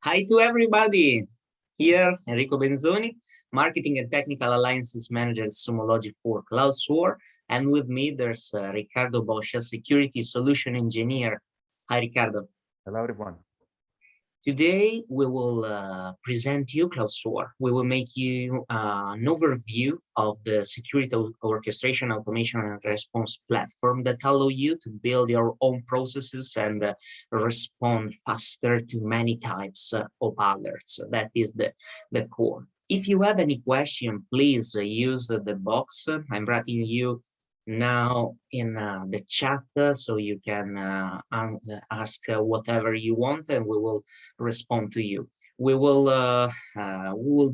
Hi to everybody. Here, Enrico Benzoni, Marketing and Technical Alliances Manager at Sumo for Cloud SOAR. And with me, there's Riccardo Boscia, Security Solution Engineer. Hi, Riccardo. Hello, everyone. Today, we will present you Cloud SOAR. We will make you an overview of the security orchestration, automation, and response platform that allow you to build your own processes and respond faster to many types of alerts. That is the core. If you have any question, please use the box. I'm writing you now in the chat, so you can ask whatever you want, and we will respond to you. We will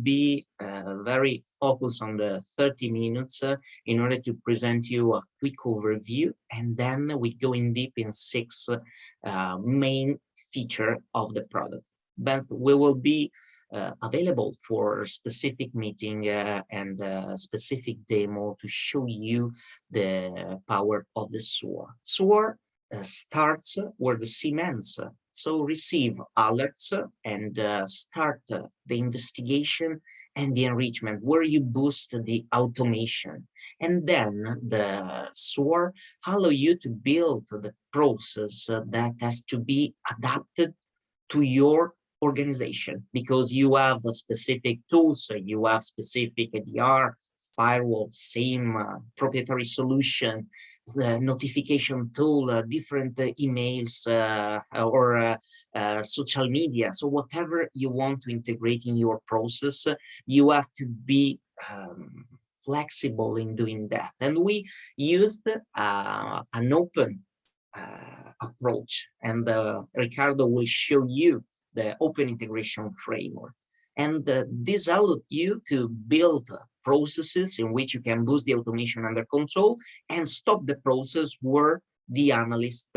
be very focused on the 30 minutes in order to present you a quick overview, and then we go in deep in 6 main features of the product. But we will be available for specific meeting and specific demo to show you the power of the SOAR. SOAR starts where the SIEM ends. So receive alerts and start the investigation and the enrichment, where you boost the automation. And then the SOAR allow you to build the process that has to be adapted to your organization, because you have a specific tools, you have specific ADR, firewall, SIEM, proprietary solution, the notification tool, different emails or social media. So whatever you want to integrate in your process, you have to be flexible in doing that. And we used an open approach, and Riccardo will show you the open integration framework. And this allows you to build processes in which you can boost the automation under control and stop the process where the analyst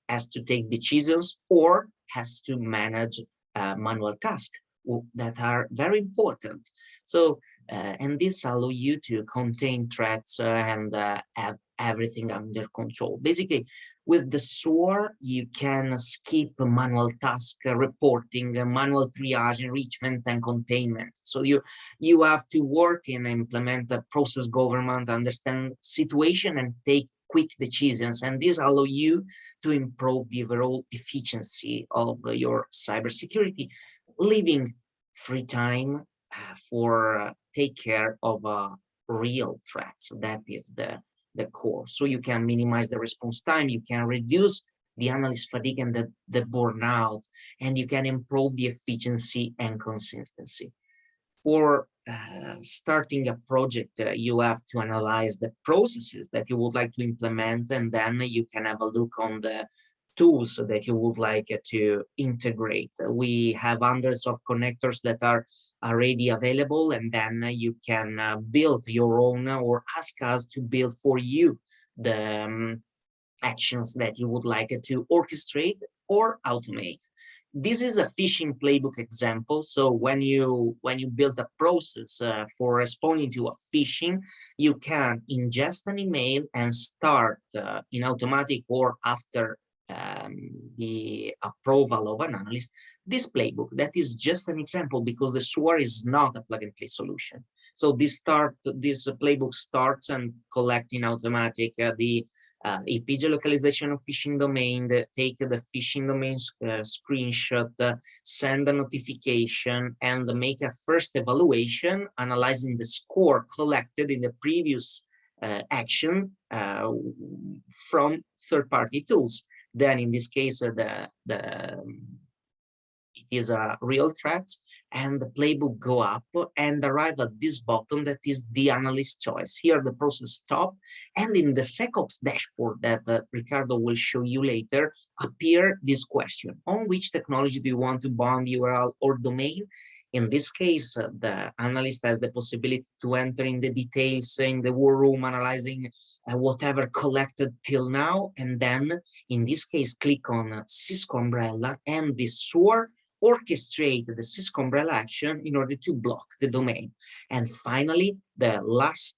has to take decisions or has to manage manual tasks that are very important. So, and this allows you to contain threats and have everything under control. Basically, with the SOAR, you can skip manual task reporting, manual triage, enrichment, and containment. So you have to work and implement a process government, understand situation, and take quick decisions. And this allows you to improve the overall efficiency of your cybersecurity, leaving free time for take care of real threats. That is the core. So you can minimize the response time, you can reduce the analyst fatigue and the burnout, and you can improve the efficiency and consistency. For starting a project, you have to analyze the processes that you would like to implement, and then you can have a look on the tools that you would like to integrate. We have hundreds of connectors that are already available, and then you can build your own or ask us to build for you the actions that you would like to orchestrate or automate. This is a phishing playbook example. So when you build a process for responding to a phishing, you can ingest an email and start in automatic or after the approval of an analyst, this playbook. That is just an example, because the SOAR is not a plug-and-play solution. So this playbook starts and collect in automatic the IP geolocalization of phishing domain, take the phishing domain screenshot, send a notification, and make a first evaluation, analyzing the score collected in the previous action from third-party tools. Then in this case, it is a real threat, and the playbook go up and arrive at this button that is the analyst choice. Here the process stop, and in the SecOps dashboard that Riccardo will show you later, appear this question: on which technology do you want to bound URL or domain? In this case, the analyst has the possibility to enter in the details in the war room, analyzing whatever collected till now, and then in this case click on Cisco umbrella, and the SOAR orchestrate the Cisco umbrella action in order to block the domain. And finally, the last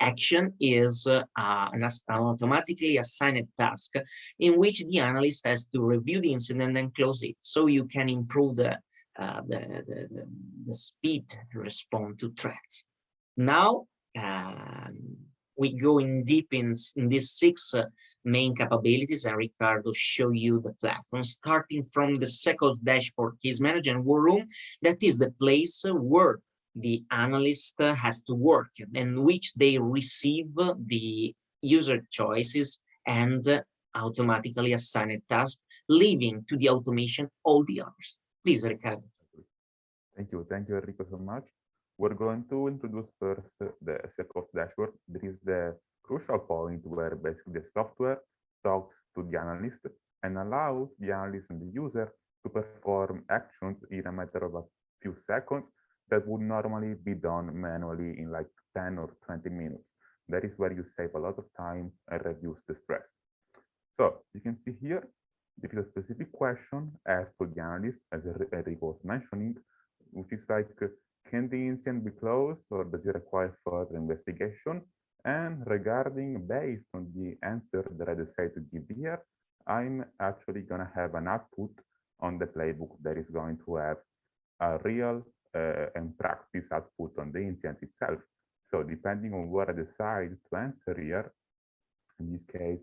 Action is an automatically assigned task in which the analyst has to review the incident and close it, so you can improve the speed to respond to threats. Now, we go in deep in these six main capabilities, and Ricardo show you the platform, starting from the SecOps dashboard, case manager and war room. That is the place where the analyst has to work, and which they receive the user choices and automatically assigned tasks, leaving to the automation all the others. Please, Ricardo. Thank you, Enrico, so much. We're going to introduce first the SecOps dashboard. There is the crucial point where basically the software talks to the analyst and allows the analyst and the user to perform actions in a matter of a few seconds that would normally be done manually in like 10 or 20 minutes. That is where you save a lot of time and reduce the stress. So you can see here, there is a specific question asked to the analyst, as Enrico was mentioning, which is like, can the incident be closed or does it require further investigation? And regarding, based on the answer that I decided to give here, I'm actually going to have an output on the playbook that is going to have a real and practice output on the incident itself. So depending on what I decide to answer here, in this case,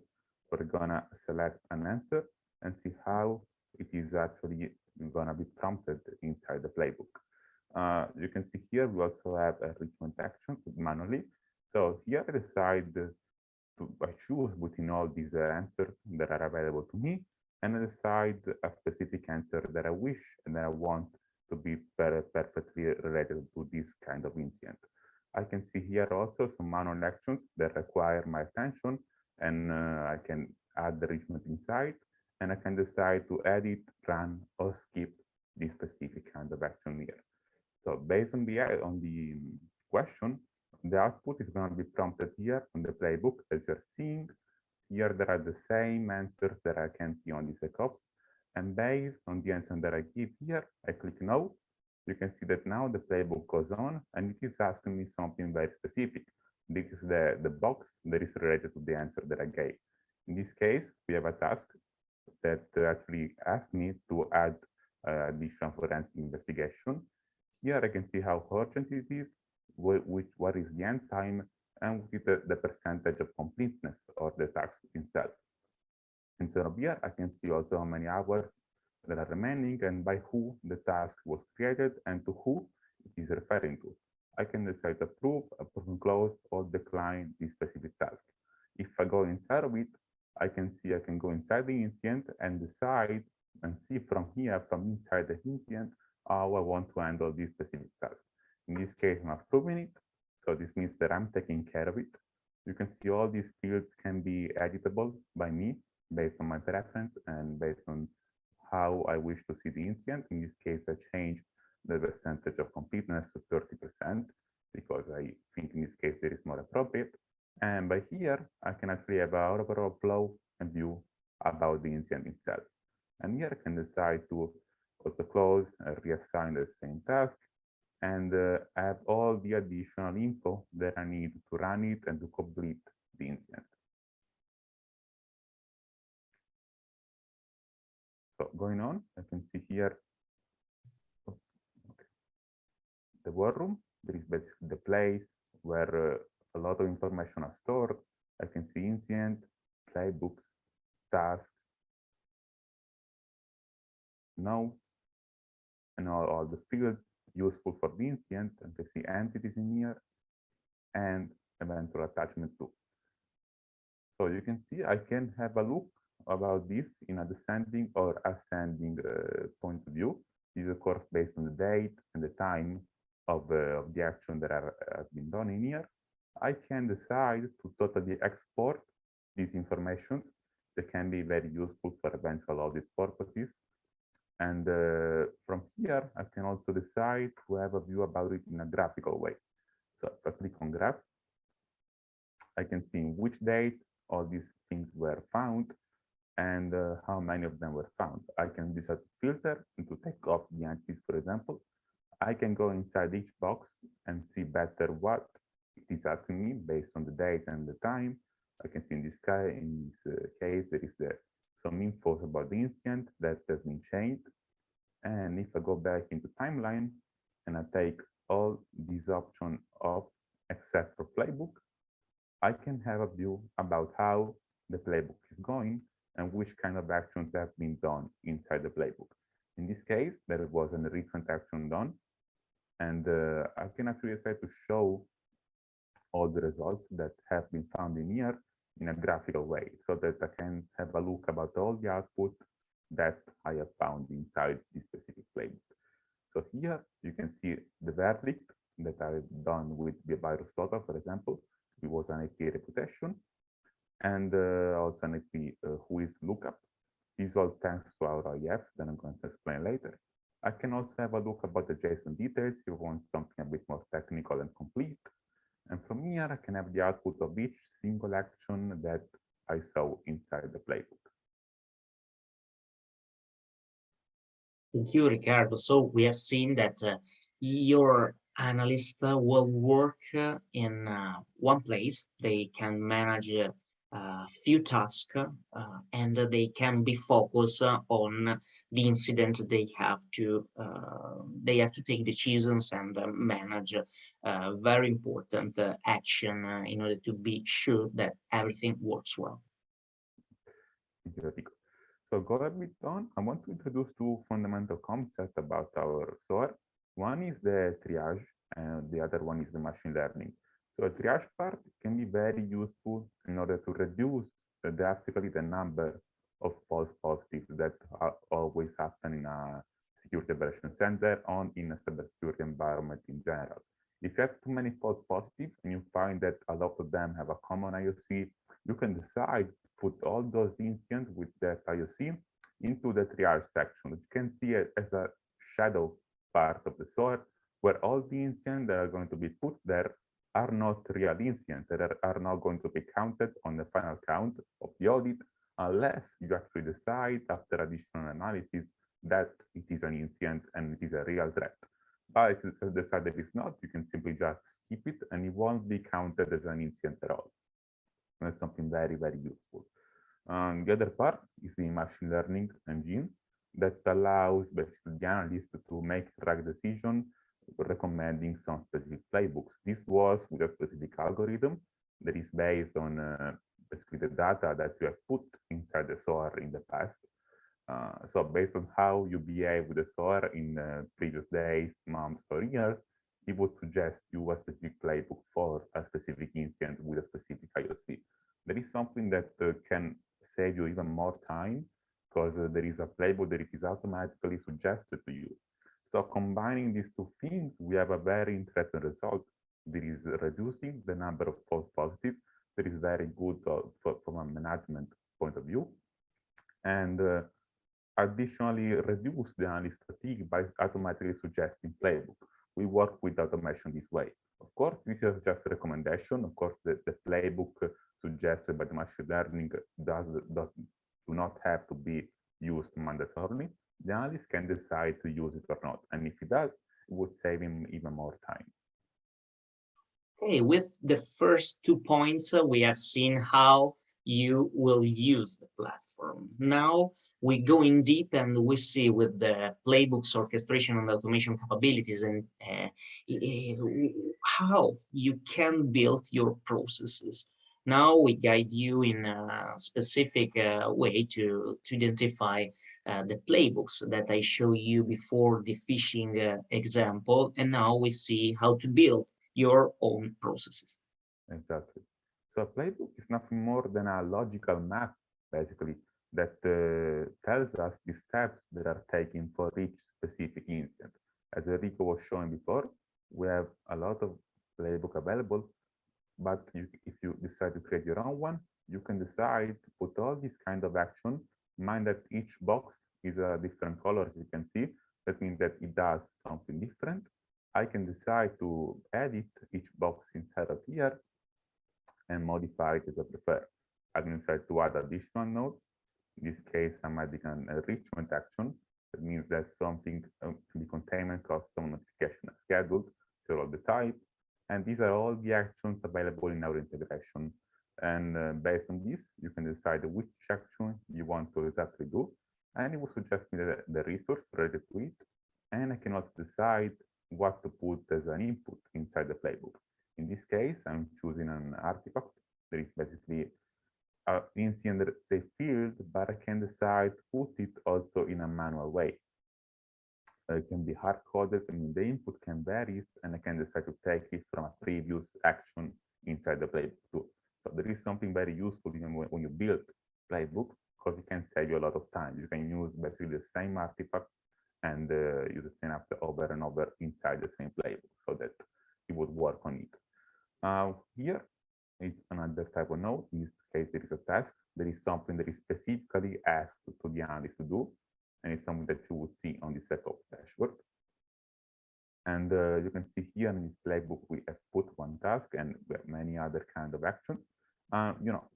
we're going to select an answer and see how it is actually going to be prompted inside the playbook. You can see here we also have enrichment actions manually. So here I decide I choose between all these answers that are available to me, and I decide a specific answer that I wish and that I want to be perfectly related to this kind of incident. I can see here also some manual actions that require my attention, and I can add the enrichment inside, and I can decide to edit, run, or skip this specific kind of action here. So based on the question, the output is going to be prompted here on the playbook. As you're seeing here, there are the same answers that I can see on the SecOps. And based on the answer that I give here, I click no. You can see that now the playbook goes on and it is asking me something very specific. This is the box that is related to the answer that I gave. In this case, we have a task that actually asked me to add additional forensic investigation. Here I can see how urgent it is, what is the end time, and what is the percentage of completeness of the task itself. Instead of here, I can see also how many hours that are remaining and by who the task was created and to who it is referring to. I can decide to approve, close, or decline this specific task. If I go inside of it, I can go inside the incident and decide and see from here, from inside the incident, how I want to handle this specific task. In this case, I'm approving it. So this means that I'm taking care of it. You can see all these fields can be editable by me based on my preference and based on how I wish to see the incident. In this case, I change the percentage of completeness to 30% because I think in this case it is more appropriate. And by here, I can actually have an overall flow and view about the incident itself. And here I can decide to also close, reassign the same task, and add all the additional info that I need to run it and to complete the incident. So going on, I can see here the war room. There is basically the place where a lot of information are stored. I can see incident, playbooks, tasks, notes, and all the fields useful for the incident. And I see entities in here and eventual attachment too. So you can see I can have a look about this in a descending or ascending point of view. This is of course based on the date and the time of the action that has been done in here. I can decide to totally export these informations that can be very useful for eventual audit purposes. And from here, I can also decide to have a view about it in a graphical way. So if I click on graph, I can see in which date all these things were found and how many of them were found. I can decide to filter and to take off the entities, for example. I can go inside each box and see better what It is asking me based on the date and the time. I can see in this case, there is some info about the incident that has been changed. And if I go back into timeline and I take all these options off except for playbook, I can have a view about how the playbook is going and which kind of actions have been done inside the playbook. In this case, there was a recent action done, and I can actually try to show all the results that have been found in here in a graphical way so that I can have a look about all the output that I have found inside this specific playbook. So here you can see the verdict that I've done with the virus total, for example. It was an IP reputation and also an IP who is lookup. This all thanks to our IF that I'm going to explain later. I can also have a look about the JSON details if you want something a bit more technical and complete. And from here, I can have the output of each single action that I saw inside the playbook. Thank you, Ricardo. So we have seen that your analyst will work in one place. They can manage a few tasks and they can be focused on the incident. They have to take decisions and manage very important action in order to be sure that everything works well. Thank you, Enrico. So go a bit on. I want to introduce two fundamental concepts about our SOAR. One is the triage, and the other one is the machine learning. So a triage part can be very useful in order to reduce drastically the number of false positives that always happen in a security operations center or in a cybersecurity environment in general. If you have too many false positives and you find that a lot of them have a common IOC, you can decide to put all those incidents with that IOC into the triage section, which you can see it as a shadow part of the SOAR, where all the incidents that are going to be put there are not real incidents that are not going to be counted on the final count of the audit unless you actually decide after additional analysis that it is an incident and it is a real threat. But if you decide that it's not, you can simply just skip it and it won't be counted as an incident at all. And that's something very, very useful. The other part is the machine learning engine that allows basically the analyst to make the right decision recommending some specific playbooks. This was with a specific algorithm that is based on basically the data that you have put inside the SOAR in the past. So based on how you behave with the SOAR in previous days, months, or years, it would suggest you a specific playbook for a specific incident with a specific IOC. There is something that can save you even more time because there is a playbook that it is automatically suggested to you. So combining these two things, we have a very interesting result. There is reducing the number of false positives. That is very good from a management point of view. And additionally, reduce the analyst fatigue by automatically suggesting playbook. We work with automation this way. Of course, this is just a recommendation. Of course, the playbook suggested by the machine learning do not have to be used mandatorily. The analyst can decide to use it or not. And if he does, it would save him even more time. Okay, with the first 2 points, we have seen how you will use the platform. Now we go in deep and we see with the playbooks, orchestration, and automation capabilities and how you can build your processes. Now we guide you in a specific way to identify the playbooks that I show you before the phishing example, and now we see how to build your own processes. Exactly. So a playbook is nothing more than a logical map, basically, that tells us the steps that are taken for each specific incident. As Enrico was showing before, we have a lot of playbook available, but if you decide to create your own one, you can decide to put all this kind of action. Mind that each box is a different color, as you can see. That means that it does something different. I can decide to edit each box inside of here and modify it as I prefer. I can decide to add additional nodes. In this case, I might make an enrichment action. That means that something can be containment, custom, notification, scheduled, so all the type. And these are all the actions integration. And based on this, you can decide which action you want to exactly do. And it will suggest me the resource related to it. And I can also decide what to put as an input inside the playbook. In this case, I'm choosing an artifact. There is basically an instance say field, but I can decide to put it also in a manual way. It can be hard-coded. I mean, the input can vary, and I can decide to take it from a previous action inside the playbook too. So there is something very useful when you build playbook, because it can save you a lot of time. You can use basically the same artifacts and use the same after over and over inside the same playbook, so that it would work on it. Here is another type of node. In this case, there is a task. There is something that is specifically asked to the analyst to do, and it's something that you would see on the SecOps dashboard. And you can see here in this playbook, we have put one task and many other kind of actions.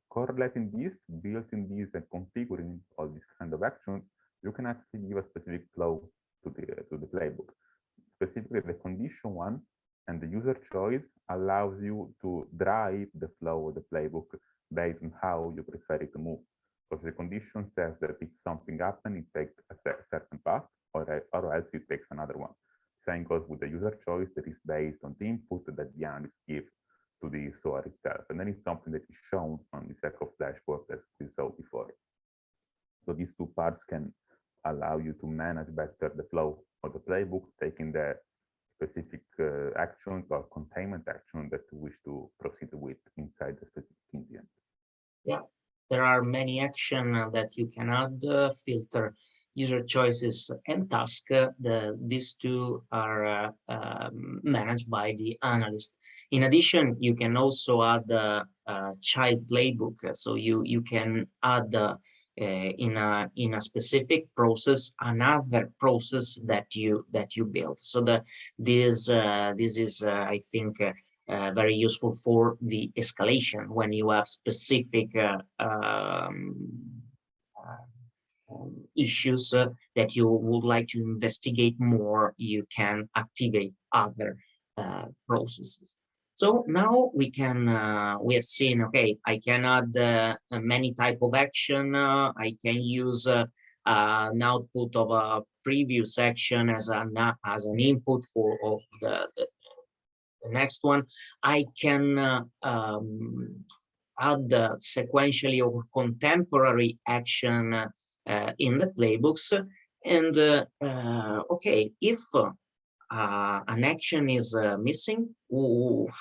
Correlating this, building these, and configuring all these kind of actions, you can actually give a specific flow to the playbook. Specifically, the condition one and the user choice allows you to drive the flow of the playbook based on how you prefer it to move. Because the condition says that if something happens, it takes a certain path, or else it takes another one. Same goes with the user choice that is based on the input that the analyst gives to the SOAR itself. And then it's something that is shown on the SecOps dashboard as we saw before. So these two parts can allow you to manage better the flow of the playbook, taking the specific actions or containment action that you wish to proceed with inside the specific incident. Yeah, there are many actions that you can add, filter, user choices, and task. These two are managed by the analyst. In addition, you can also add a child playbook. So you can add in a specific process another process that you build. So this is I think very useful for the escalation when you have specific issues that you would like to investigate more. You can activate other processes. So now we have seen, okay, I can add many type of action. I can use an output of a previous action as an input for the next one. I can add sequentially or contemporary action in the playbooks. And okay, if an action is missing,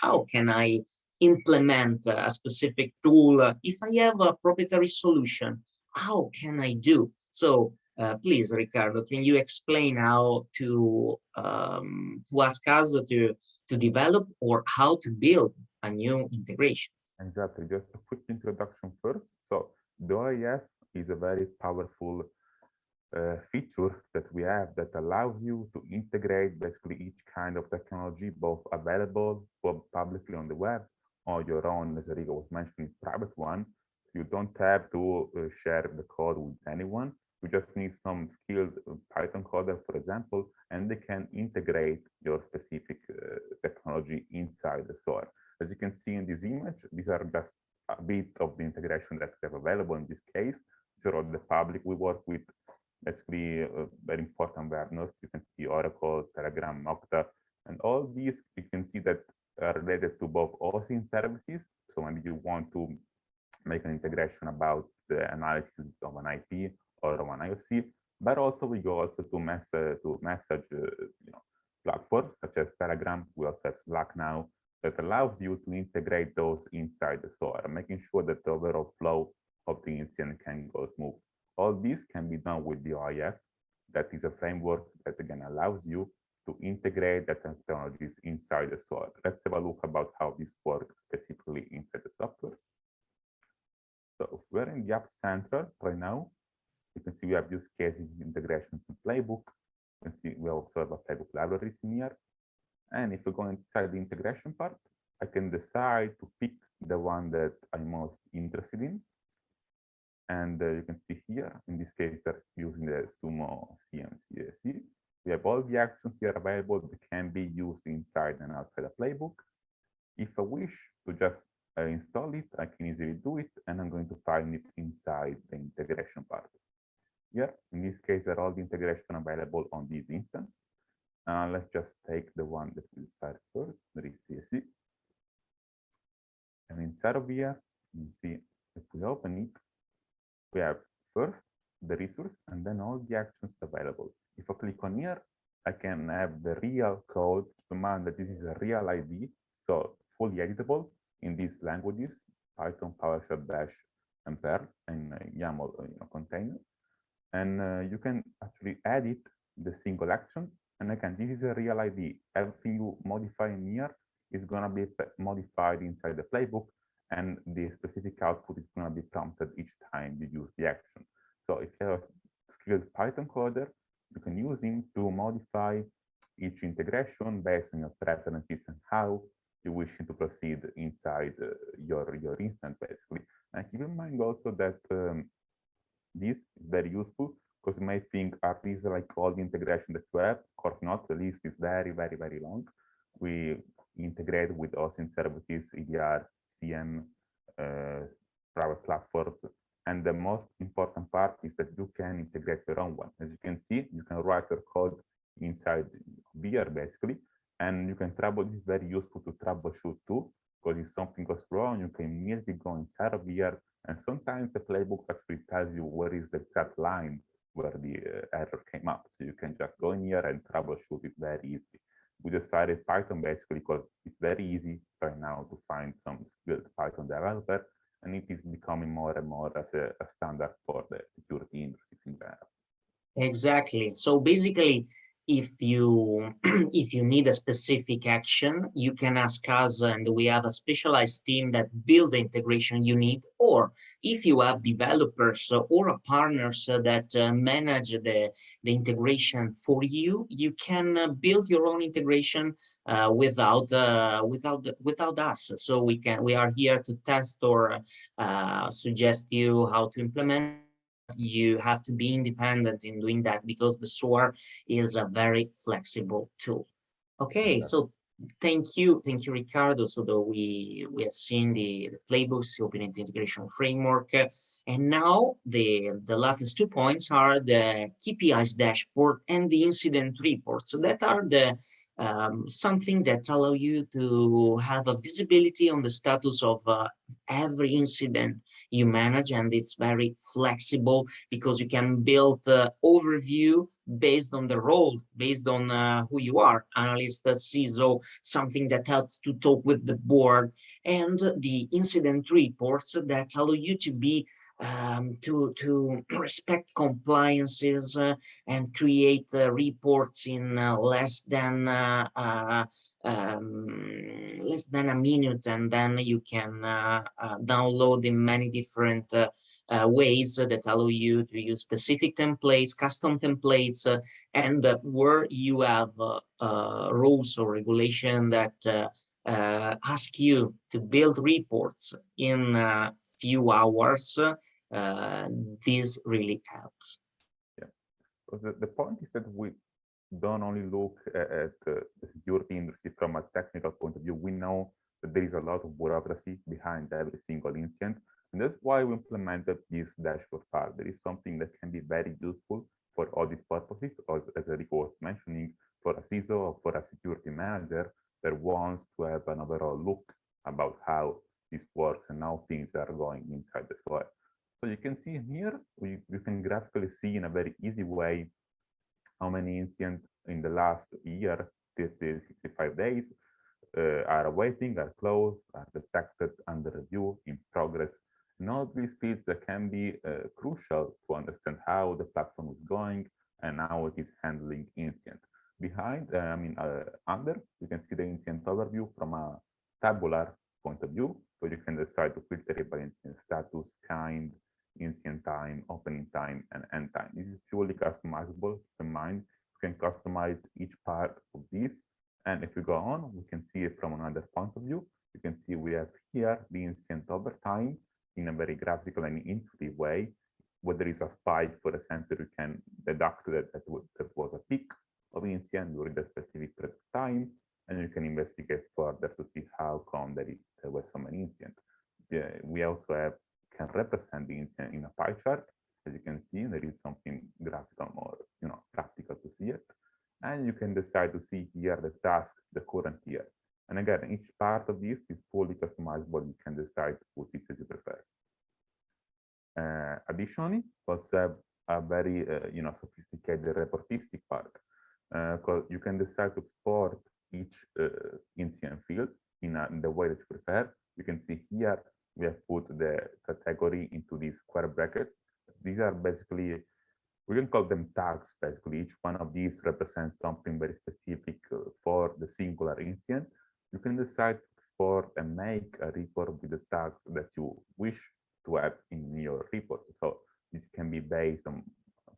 how can I implement a specific tool? If I have a proprietary solution, how can I do? So please, Riccardo, can you explain how to ask us to develop or how to build a new integration? Exactly. Just a quick introduction first. So the OIF is a very powerful feature that we have that allows you to integrate basically each kind of technology, both available publicly on the web or your own, as Enrico was mentioning, private one. You don't have to share the code with anyone. You just need some skilled Python coder, for example, and they can integrate your specific technology inside the SOAR. As you can see in this image, these are just a bit of the integration that we have available in this case. These are all the public. We work with basically very important vendors. You can see Oracle, Telegram, Okta, and all these you can see that are related to both OSINT services. So when you want to make an integration about the analysis of an IP or of an IOC, but also we go also to message platforms such as Telegram. We also have Slack now that allows you to integrate those inside the SOAR, making sure that the overall flow of the incident can go smooth. All this can be done with the OIF. That is a framework that again allows you to integrate the technologies inside the SOAR. Let's have a look about how this works specifically inside the software. So we're in the App Central right now. You can see we have use cases, integrations, and playbook. You can see we also have a playbook libraries in here. And if we go inside the integration part, I can decide to pick the one that I'm most interested in. And you can see here, in this case, they're using the Sumo CMCSC. We have all the actions here available that can be used inside and outside a playbook. If I wish to just install it, I can easily do it, and I'm going to find it inside the integration part. Here, in this case, are all the integration available on this instance. Let's just take the one that we start first, there is CSC. And inside of here, you see, if we open it, we have first the resource and then all the actions available. If I click on here, I can have the real code to command that this is a real ID, so fully editable in these languages, Python, PowerShell, Bash, and Perl, and YAML container. And you can actually edit the single action. And again, this is a real ID. Everything you modify in here is going to be modified inside the playbook, and the specific output is going to be prompted each time you use the action. So if you have a skilled Python coder, you can use him to modify each integration based on your preferences and how you wish to proceed inside your instance, basically. And keep in mind also that this is very useful, because you may think, are these like all the integration that you have? Of course not. The list is very, very, very long. We integrate with hosting services, EDRs, CM, private platforms. And the most important part is that you can integrate your own one. As you can see, you can write your code inside VR, basically, and you can trouble. This is very useful to troubleshoot too, because if something goes wrong, you can immediately go inside of VR, and sometimes the playbook actually tells you where is the exact line where the error came up. So you can just go in here and troubleshoot it very easily. We decided Python basically because it's very easy right now to find some skilled Python developer, and it is becoming more and more as a standard for the security industries in general. Exactly. So basically, if you if you need a specific action, you can ask us, and we have a specialized team that build the integration you need. Or if you have developers or partners that manage the integration for you, you can build your own integration without us. So we are here to test or suggest you how to implement. You have to be independent in doing that, because the SOAR is a very flexible tool. Okay, so thank you, Ricardo. So that we have seen the playbooks, the open integration framework, and now the latest 2 points are the KPIs dashboard and the incident reports. So that are the something that allow you to have a visibility on the status of every incident you manage, and it's very flexible because you can build overview based on the role, based on who you are, analyst, CISO, something that helps to talk with the board, and the incident reports that allow you to be to respect compliances and create reports in less than a minute, and then you can download in many different ways that allow you to use specific templates, custom templates, and where you have rules or regulation that ask you to build reports in a few hours. This really helps. Yeah, because the point is that we don't only look at the security industry from a technical point of view. We know that there is a lot of bureaucracy behind every single incident, and that's why we implemented this dashboard file. There is something that can be very useful for audit purposes, as Enrico was mentioning, for a CISO or for a security manager that wants to have an overall look about how this works and how things are going inside the SOAR. So you can see here, you can graphically see in a very easy way how many incidents in the last year, 30, 65 days, are awaiting, are closed, are detected, under review, in progress. And all these fields that can be crucial to understand how the platform is going and how it is handling incident. Behind, under, you can see the incident overview from a tabular point of view, so you can decide to filter it by incident status, kind, incident time, opening time, and end time. This is purely customizable. Keep in mind, you can customize each part of this. And if we go on, we can see it from another point of view. You can see we have here the incident over time in a very graphical and intuitive way. When there is a spike, for example, you can deduct that was a peak of incident during the specific period of time, and you can investigate further to see how come there was so many incidents. We also can represent the incident in a pie chart. As you can see, there is something graphical or practical to see it. And you can decide to see here the task, the current year. And again, each part of this is fully customizable. You can decide to put it as you prefer. Additionally, also have a very sophisticated reportistic part. Because you can decide to export each incident field in the way that you prefer. You can see here we have put the category into these square brackets. These are basically, we can call them tags. Basically, each one of these represents something very specific for the singular incident. You can decide to export and make a report with the tags that you wish to have in your report. So this can be based on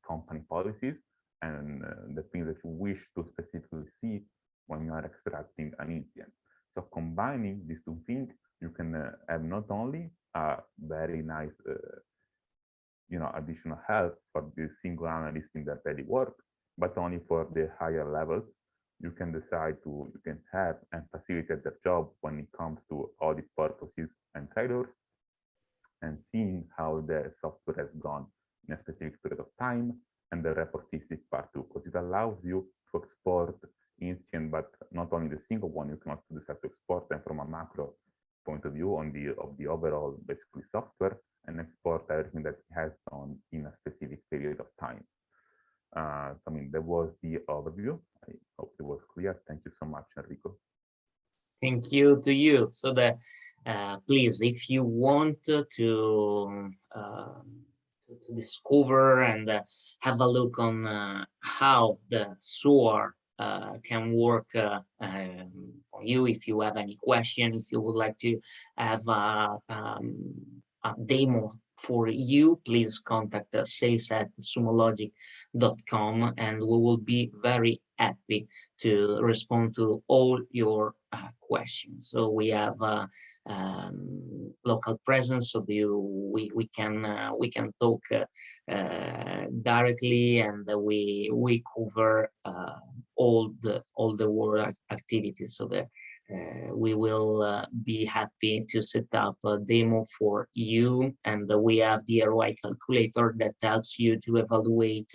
company policies and the things that you wish to specifically see when you are extracting an incident. So combining these two things, you can have not only a very nice additional help for the single analyst in their daily work, but only for the higher levels. You can have and facilitate their job when it comes to audit purposes and trade-offs, and seeing how the software has gone in a specific period of time, and the reportistic part too, because it allows you to export incident, but not only the single one. You can also decide to export them from a macro point of view of the overall basically software, and export everything that it has done in a specific period of time. So I mean, that was the overview. I hope it was clear. Thank you so much, Enrico. Thank you to you. So that please, if you want to discover and have a look on how the SOAR can work for you, if you have any question, if you would like to have a demo for you, please contact sales@sumologic.com, and we will be very happy to respond to all your questions. So we have local presence, so we can talk directly, and we cover all the work activities. So that we will be happy to set up a demo for you, and we have the ROI calculator that helps you to evaluate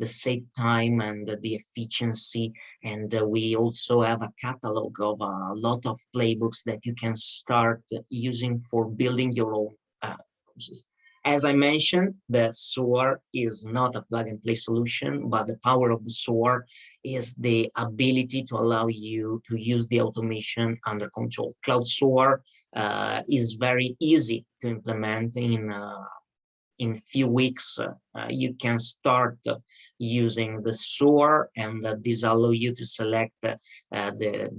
the save time and the efficiency, and we also have a catalog of a lot of playbooks that you can start using for building your own process. As I mentioned, the SOAR is not a plug-and-play solution, but the power of the SOAR is the ability to allow you to use the automation under control. Cloud SOAR is very easy to implement in few weeks. You can start using the SOAR, and this allows you to select the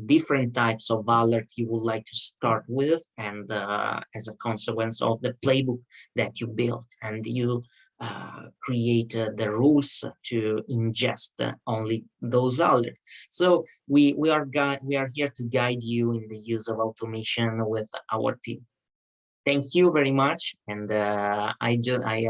different types of alert you would like to start with, and as a consequence of the playbook that you built, and you create the rules to ingest only those alerts. So we are here to guide you in the use of automation with our team. Thank you very much, and I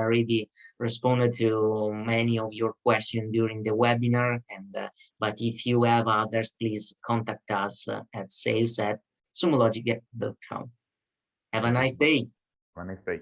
already responded to many of your questions during the webinar, and but if you have others, please contact us at sales@sumologic.com. Have a nice day. Have a nice day.